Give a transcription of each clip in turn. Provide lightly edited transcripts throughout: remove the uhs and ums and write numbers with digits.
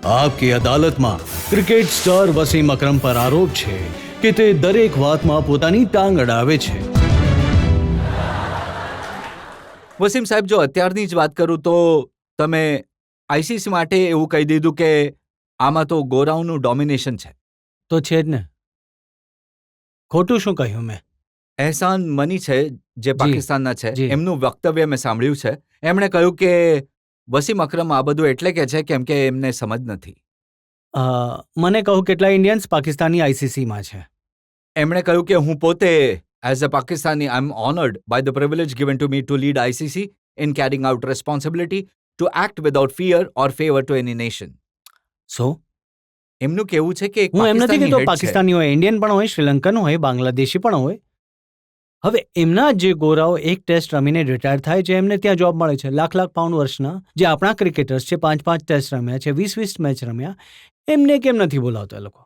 આપકી અદાલતમાં cricket star Wasim Akram પર આરોપ છે કે તે દરેક વાતમાં પોતાની ટાંગ અડાવે છે. વસીમ સાહેબ, જો અત્યારની જ વાત કરું તો તમે આઈસીસી માટે એવું કહી દીધું કે આમાં તો ગોરાઓનું ડોમિનેશન છે. તો છે જ ને. ખોટું શું કહ્યું મેં? એહસાન મની છે જે પાકિસ્તાનના છે, જી. એમનું વક્તવ્ય મેં સાંભળ્યું છે. એમણે કહ્યું કે વસીમ અકરમ આ બધું એટલે કે છે કેમ કે એમને સમજ નથી. મને કહું કેટલા ઇન્ડિયન્સ પાકિસ્તાની આઈસીસીમાં છે? એમણે કહ્યું કે હું પોતે as a Pakistani I am honoured by the privilege given to me to lead ICC in carrying out responsibility to act without fear or favour to any nation. So એમનું કહેવું છે કે હું એમ નથી કહેતો head છે. પાકિસ્તાની હોય, ઇન્ડિયન પણ હોય, શ્રીલંકન હોય, બાંગ્લાદેશી પણ હોય. હવે એમના જે ગોરાઓ એક ટેસ્ટ રમીને રિટાયર થાય છે, એમને ત્યાં જોબ મળે છે લાખ પાઉન્ડ વર્ષના. જે આપણા ક્રિકેટર્સ છે 5 ટેસ્ટ રમ્યા છે, 20 મેચ રમ્યા, એમને કેમ નથી બોલાવતા એ લોકો?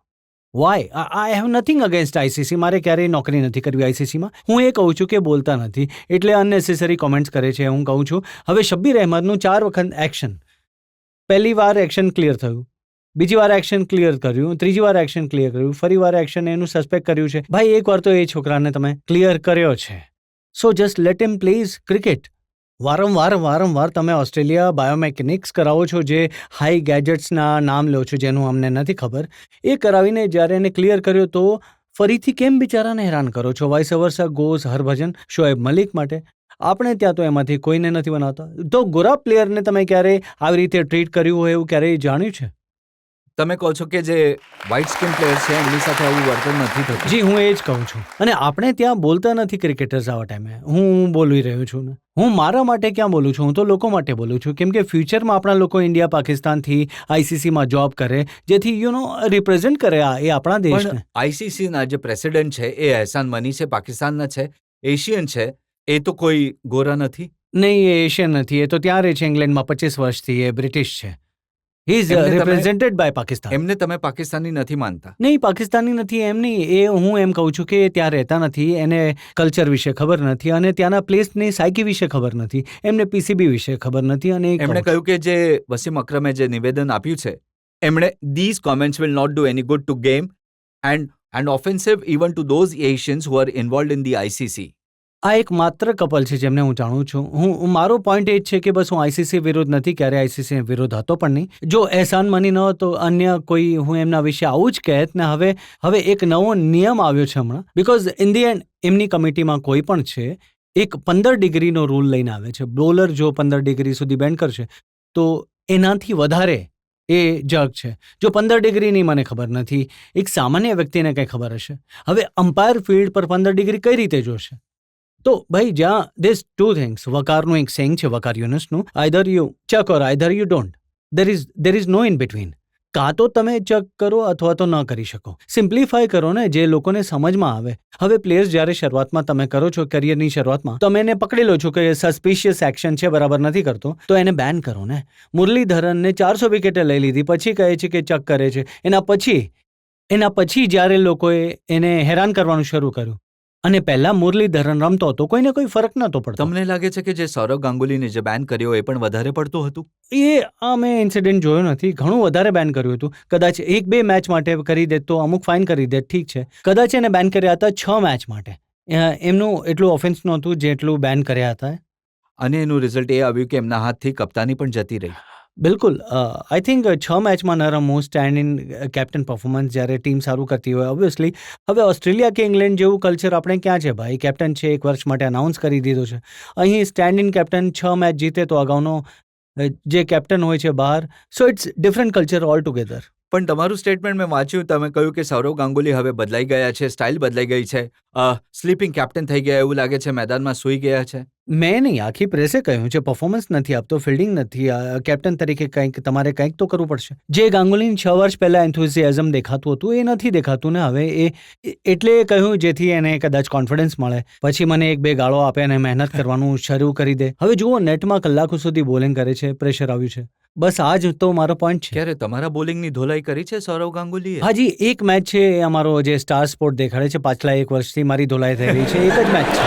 Why? I have nothing against ICC. મારે ક્યારેય નોકરી નથી કરવી આઈસીસીમાં. હું એ કહું છું કે બોલતા નથી એટલે અનનેસેસરી કોમેન્ટ્સ કરે છે. હું કહું છું હવે શબ્બીર અહેમદનું 4 વખત એક્શન, પહેલી વાર એક્શન ક્લિયર થયું, બીજી વાર એક્શન ક્લિયર કર્યું, ત્રીજી વાર એક્શન ક્લિયર કર્યું, ફરી વાર એક્શન એનું સસ્પેક્ટ કર્યું છે. ભાઈ એક વાર તો એ છોકરાને તમે ક્લિયર કર્યો છે. સો just late him please cricket. વારંવાર તમે ઓસ્ટ્રેલિયા બાયોમેકેનિક્સ કરાવો છો, જે હાઈ ગેજેટ્સના નામ લો છો જેનું અમને નથી ખબર, એ કરાવીને જ્યારે એને ક્લિયર કર્યો તો ફરીથી કેમ બિચારાને હેરાન કરો છો? Vice versa goes Harbhajan Shoaib Malik માટે. આપણે ત્યાં તો એમાંથી કોઈને નથી બનાવતા. તો ગોરા પ્લેયરને તમે ક્યારેય આવી રીતે ટ્રીટ કર્યું હોય એવું ક્યારેય જાણ્યું છે? તમે કહો છો કે જે વ્હાઇટ સ્કિન પ્લેયર છે એમની સાથે આવું વર્તન નથી થતું. જી, હું એ જ કહું છું. અને આપણે ત્યાં બોલતા નથી ક્રિકેટર્સ આવા ટાઈમે. હું બોલી રહ્યો છું ને, હું મારા માટે ક્યાં બોલું છું? હું તો લોકો માટે બોલું છું, કેમ કે ફ્યુચરમાં આપણા લોકો ઇન્ડિયા પાકિસ્તાનથી આઈસીસીમાં જોબ કરે, જેથી રિપ્રેઝેન્ટ કરે એ આપણા દેશને. પણ આઈસીસીના જે પ્રેસિડેન્ટ છે એ એહસાન મની છે, પાકિસ્તાનના છે, એશિયન છે, એ તો કોઈ ગોરા નથી. નહીં, એ એશિયન નથી. એ તો ત્યાં રહે છે ઇંગ્લેન્ડમાં 25 વર્ષથી. એ બ્રિટિશ છે. હી ઇઝ એમને તમે- રિપ્રેઝેન્ટેડ બાય પાકિસ્તાન. એમને તમે પાકિસ્તાની નથી માનતા? નહીં, પાકિસ્તાની નથી એમ નહીં. એ હું એમ કહું છું કે એ ત્યાં રહેતા નથી, એને કલ્ચર વિશે ખબર નથી અને ત્યાંના પ્લેસની સાયકી વિશે ખબર નથી, એમને પીસીબી વિશે ખબર નથી. અને એમણે કહ્યું કે જે વસીમ અકરમે જે નિવેદન આપ્યું છે, એમણે these comments will not do any good to game and offensive even to those Asians who are involved in the ICC. આ એક માત્ર કપલ છે જેમને હું જાણું છું. મારો પોઈન્ટ એ જ છે કે બસ હું આઈસીસી વિરુદ્ધ નથી, ક્યારે આઈસીસી વિરુદ્ધ હતો પણ નહીં. જો એહસાન મની ન હતો, અન્ય કોઈ હું એમના વિશે આવું જ કહેત ને. હવે એક નવો નિયમ આવ્યો છે હમણાં, બિકોઝ ઇન ધી એન્ડ એમની કમિટીમાં કોઈ પણ છે, એક 15 ડિગ્રીનો રૂલ લઈને આવે છે. બોલર જો 15 ડિગ્રી સુધી બેન્ડ કરશે તો એનાથી વધારે એ જગ છે. જો 15 ડિગ્રીની મને ખબર નથી, એક સામાન્ય વ્યક્તિને કંઈ ખબર હશે. હવે અમ્પાયર ફિલ્ડ પર 15 ડિગ્રી કઈ રીતે જોશે? તો ભાઈ જ્યાં ધીસ 2 થિંગ્સ, વકારનું એક સેઇંગ છે, વકાર યુનસનું, either you chuck or either you don't. There is no in between. કાં તો તમે ચક કરો અથવા તો ન કરી શકો. સિમ્પ્લિફાય કરો ને, જે લોકોને સમજમાં આવે. હવે પ્લેયર્સ જ્યારે શરૂઆતમાં તમે કરો છો, કરિયરની શરૂઆતમાં તમે એને પકડી લો છો કે સસ્પિશિયસ એક્શન છે, બરાબર નથી કરતો, તો એને બેન કરો ને. મુરલીધરનને 400 વિકેટે લઈ લીધી, પછી કહે છે કે ચક કરે છે. એના પછી જ્યારે લોકોએ એને હેરાન કરવાનું શરૂ કર્યું, અને પહેલા મુરલીધરન રમતો હતો, કોઈને કોઈ ફરક નહોતો પડતો. તમને લાગે છે કે જે સૌરવ ગાંગુલીને જે બેન કર્યો એ પણ વધારે પડતું હતું? એ મેં ઇન્સિડન્ટ જોયો નથી. ઘણું વધારે બેન કર્યું હતું. કદાચ 1-2 મેચ માટે કરી દે તો અમુક ફાઇન કરી દે, ઠીક છે. કદાચ એને બેન કર્યા હતા 6 મેચ માટે. એમનું એટલું ઓફેન્સ નહોતું જેટલું બેન કર્યા હતા. અને એનું રિઝલ્ટ એ આવ્યું કે એમના હાથથી કપ્તાની પણ જતી રહી. બિલકુલ. આઈ થિંક 6 મેચમાં ન રમવું, સ્ટેન્ડ ઇન કેપ્ટન પરફોર્મન્સ જ્યારે ટીમ સારું કરતી હોય, ઓબ્વિયસલી. હવે ઓસ્ટ્રેલિયા કે ઇંગ્લેન્ડ જેવું કલ્ચર આપણે ક્યાં છે ભાઈ? કેપ્ટન છે, 1 વર્ષ માટે અનાઉન્સ કરી દીધો છે. અહીં સ્ટેન્ડ ઇન કેપ્ટન 6 મેચ જીતે તો અગાઉનો જે કેપ્ટન હોય છે બહાર. So it's different culture all together. પણ તમારું સ્ટેટમેન્ટ મેં વાંચ્યું, તમે કહ્યું કે સૌરવ ગાંગુલી હવે બદલાઈ ગયા છે, સ્ટાઇલ બદલાઈ ગઈ છે, સ્લીપિંગ કેપ્ટન થઈ ગયા એવું લાગે છે, મેદાનમાં સૂઈ ગયા છે. મેં નહીં, આખી પ્રેસે કહ્યું છે. પરફોર્મન્સ નથી આપતો, ફિલ્ડિંગ નથી, કેપ્ટન તરીકે તમારે કંઈક તો કરવું પડશે. જે ગાંગુલીને 6 વર્ષ પહેલા એન્થુઝિયાઝમ દેખાતું હતું એ નથી દેખાતું ને હવે. એટલે કહ્યું જેથી એને કદાચ કોન્ફિડન્સ મળે, પછી મને 1-2 ગાળો આપે અને મહેનત કરવાનું શરૂ કરી દે. હવે જુઓ, નેટમાં કલાકો સુધી બોલિંગ કરે છે, પ્રેશર આવ્યું છે. બસ આ જ તો મારો પોઈન્ટ છે. ક્યારે તમારા બોલિંગની ધોલાઈ કરી છે સૌરવ ગાંગુલીએ? હાજી, એક મેચ છે, એ અમારો જે સ્ટાર સ્પોર્ટ દેખાડે છે, પાછલા 1 વર્ષથી મારી ધોલાઈ થઈ રહી છે. એક જ મેચ છે.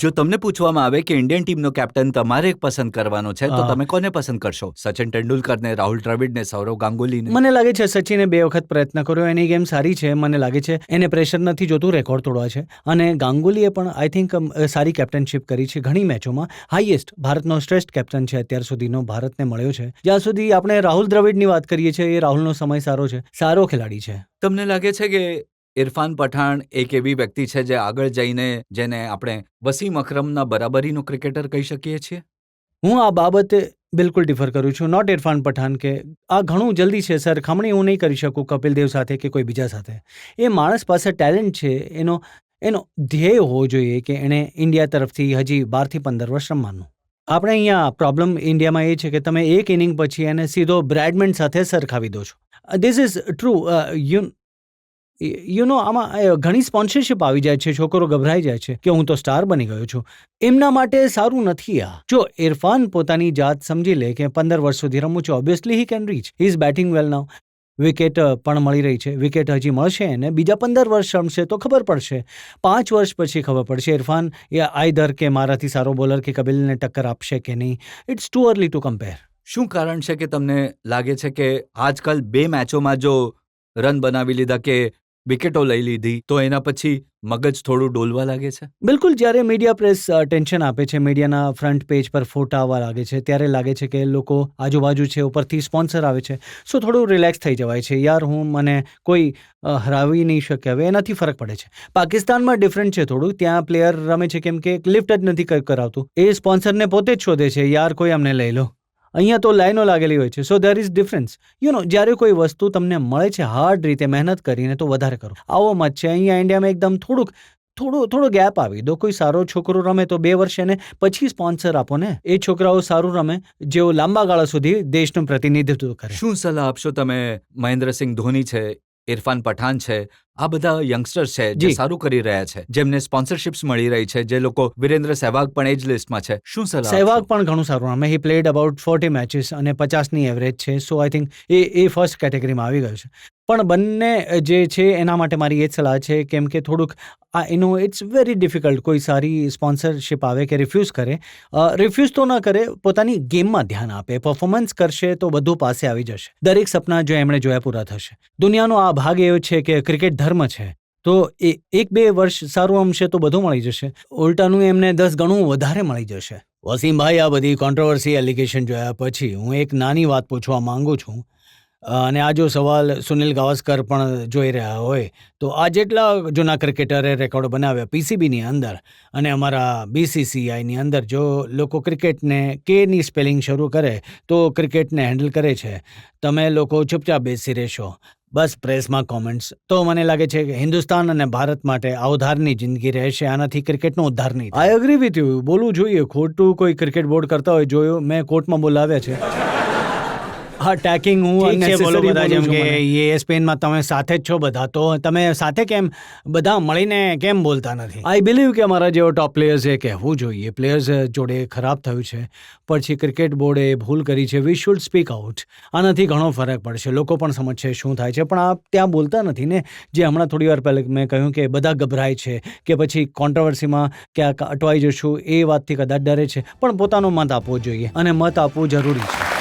જો તમને પૂછવામાં આવે કે ઇન્ડિયન ટીમનો કેપ્ટન તમારે પસંદ કરવાનો છે તો હા. તમે કોને પસંદ કરશો? સચિન તેંડુલકરને, રાહુલ દ્રવિડને, સૌરવ ગાંગુલીને? મને લાગે છે સચિને 2 વખત પ્રયત્ન કર્યો, એની ગેમ સારી છે, મને લાગે છે એને પ્રેશર નથી જોતું રેકોર્ડ તોડવા છે. અને ગાંગુલીએ પણ આઈ થિંક સારી કેપ્ટનશિપ કરી છે ઘણી મેચોમાં. હાઈએસ્ટ ભારતનો શ્રેષ્ઠ કેપ્ટન છે અત્યાર સુધીનો, ભારતને મળ્યો છે. જ્યાં સુધી આપણે રાહુલ દ્રવિડની વાત કરીએ છીએ, એ રાહુલનો સમય સારો છે, સારો ખેલાડી છે. તમને લાગે છે કે ઇરફાન પઠાણ એક એવી વ્યક્તિ છે જે આગળ જઈને જેને આપણે વસીમ અકરમના બરાબરીનો ક્રિકેટર કહી શકીએ છીએ? હું આ બાબતે બિલકુલ ડિફર કરું છું. નોટ ઇરફાન પઠાણ કે આ ઘણું જલ્દી છે સરખામણી હું નહીં કરી શકું કપિલ દેવ સાથે કે કોઈ બીજા સાથે. એ માણસ પાસે ટેલેન્ટ છે, એનો ધ્યેય હોવો જોઈએ કે એણે ઇન્ડિયા તરફથી હજી 12 થી 15 વર્ષ રમવાનું. આપણે અહીંયા પ્રોબ્લેમ ઇન્ડિયામાં એ છે કે તમે એક ઇનિંગ પછી એને સીધો બ્રેડમેન સાથે સરખાવી દો છો. This is true. You know આમાં ઘણી સ્પોન્સરશિપ આવી જાય છે, છોકરો ગભરાઈ જાય છે કે હું તો સ્ટાર બની ગયો છું. એમના માટે સારું નથી આ. જો ઇરફાન પોતાની જાત સમજી લે કે 15 વર્ષ સુધી રમું છું, obviously he can rich. He is batting well now. Wicket પણ મળી રહી છે, વિકેટ હજી મળશે એને, બીજા 15 વર્ષ રમશે તો ખબર પડશે, 5 વર્ષ પછી ખબર પડશે ઇરફાન આઈધર કે મારાથી સારો બોલર કે કપિલને ટક્કર આપશે કે નહીં. It's too early to compare. શું કારણ છે કે તમને લાગે છે કે આજકાલ 2 મેચોમાં જો રન બનાવી લીધા કે વિકેટો લઈ લીધી તો એના પછી મગજ થોડું ડોલવા લાગે છે? બિલકુલ. જ્યારે મીડિયા પ્રેસ ટેન્શન આપે છે, મીડિયાના ફ્રન્ટ પેજ પર ફોટા આવવા લાગે છે, ત્યારે લાગે છે કે લોકો આજુબાજુ છે, ઉપરથી સ્પોન્સર આવે છે, સો થોડું રિલેક્સ થઈ જવાય છે. યાર મને કોઈ હરાવી નહીં શકે હવે, એનાથી ફરક પડે છે. પાકિસ્તાનમાં ડિફરન્ટ છે થોડું. ત્યાં પ્લેયર રમે છે કેમ કે લિફ્ટ જ નથી કરાવતું, એ સ્પોન્સરને પોતે જ શોધે છે, યાર કોઈ અમને લઈ લો. અહીંયા તો લાઈનો લાગેલી હોય છે. સો દેર ઇઝ ડિફરન્સ. જ્યારે કોઈ વસ્તુ તમને મળે છે હાર્ડ રીતે મહેનત કરીને તો વધારે કરો. આવો મત છે. અહીંયા ઇન્ડિયામાં એકદમ થોડો ગેપ આવી દો. કોઈ સારો છોકરો રમે તો 2 વર્ષ એને પછી સ્પોન્સર આપો ને. એ છોકરાઓ સારું રમે જેઓ લાંબા ગાળા સુધી દેશનું પ્રતિનિધિત્વ કરે. શું સલાહ આપશો તમે? મહેન્દ્રસિંહ ધોની છે, ઇરફાન પઠાણ છે, આ બધા યંગસ્ટર્સ છે જે સારું કરી રહ્યા છે, જેમને સ્પોન્સરશિપ્સ મળી રહી છે, જે લોકો વિરેન્દ્ર સહેવાગ પણ એ જ લિસ્ટમાં છે. શું સલાહ? સહેવાગ પણ ઘણું સારું રમે. હી પ્લેડ અબાઉટ 40 મેચીસ અને 50ની એવરેજ છે. સો આઈ થિંક એ ફર્સ્ટ કેટેગરીમાં આવી ગયો છે. પણ બંને જે છે એના માટે મારી એ જ સલાહ છે કેમ કે થોડુંક ઇટ્સ વેરી ડિફિકલ્ટ કોઈ સારી સ્પોન્સરશિપ આવે કે રિફ્યુઝ કરે. રિફ્યુઝ તો ન કરે, પોતાની ગેમમાં ધ્યાન આપે, પરફોર્મન્સ કરશે તો બધું પાસે આવી જશે. દરેક સપના જો એમણે જોયા પૂરા થશે. દુનિયાનો આ ભાગ એવો છે કે ક્રિકેટ ધર્મ છે, તો 1-2 વર્ષ સારું રમશે તો બધું મળી જશે. ઉલટાનું એમને 10 ગણું વધારે મળી જશે. વસીમભાઈ, આ બધી કોન્ટ્રોવર્સી એલિગેશન જોયા પછી હું એક નાની વાત પૂછવા માંગુ છું, અને આ જો સવાલ સુનિલ ગાવસ્કર પણ જોઈ રહ્યા હોય તો આ જેટલા જૂના ક્રિકેટરે રેકોર્ડ બનાવ્યા પીસીબીની અંદર અને અમારા BCCIની અંદર, જો લોકો ક્રિકેટને કેની સ્પેલિંગ શરૂ કરે તો ક્રિકેટને હેન્ડલ કરે છે, તમે લોકો ચૂપચાપ બેસી રહેશો, બસ પ્રેસમાં કોમેન્ટ્સ, તો મને લાગે છે કે હિન્દુસ્તાન અને ભારત માટે આ ઉધારની જિંદગી રહેશે. આનાથી ક્રિકેટનો ઉદ્ધાર નહીં. I agree with you. બોલવું જોઈએ. ખોટું કોઈ ક્રિકેટ બોર્ડ કરતા હોય જોયું, મેં કોર્ટમાં બોલાવ્યા છે. હા, ટેકિંગ હું અનનેસેસરી બધા, જેમ કે ESPNમાં તમે સાથે જ છો બધા, તો તમે સાથે કેમ બધા મળીને કેમ બોલતા નથી? આઈ બિલીવ કે અમારા જેવો ટોપ પ્લેયર્સે કહેવું જોઈએ. પ્લેયર્સ જોડે ખરાબ થયું છે, પછી ક્રિકેટ બોર્ડે ભૂલ કરી છે, વી શુડ સ્પીક આઉટ. આનાથી ઘણો ફરક પડશે, લોકો પણ સમજશે શું થાય છે. પણ આ ત્યાં બોલતા નથી ને, જે હમણાં થોડી વાર પહેલાં મેં કહ્યું કે બધા ગભરાય છે કે પછી કોન્ટ્રોવર્સીમાં ક્યાંક અટવાઈ જશું, એ વાતથી કદાચ ડરે છે. પણ પોતાનો મત આપવો જોઈએ અને મત આપવું જરૂરી છે.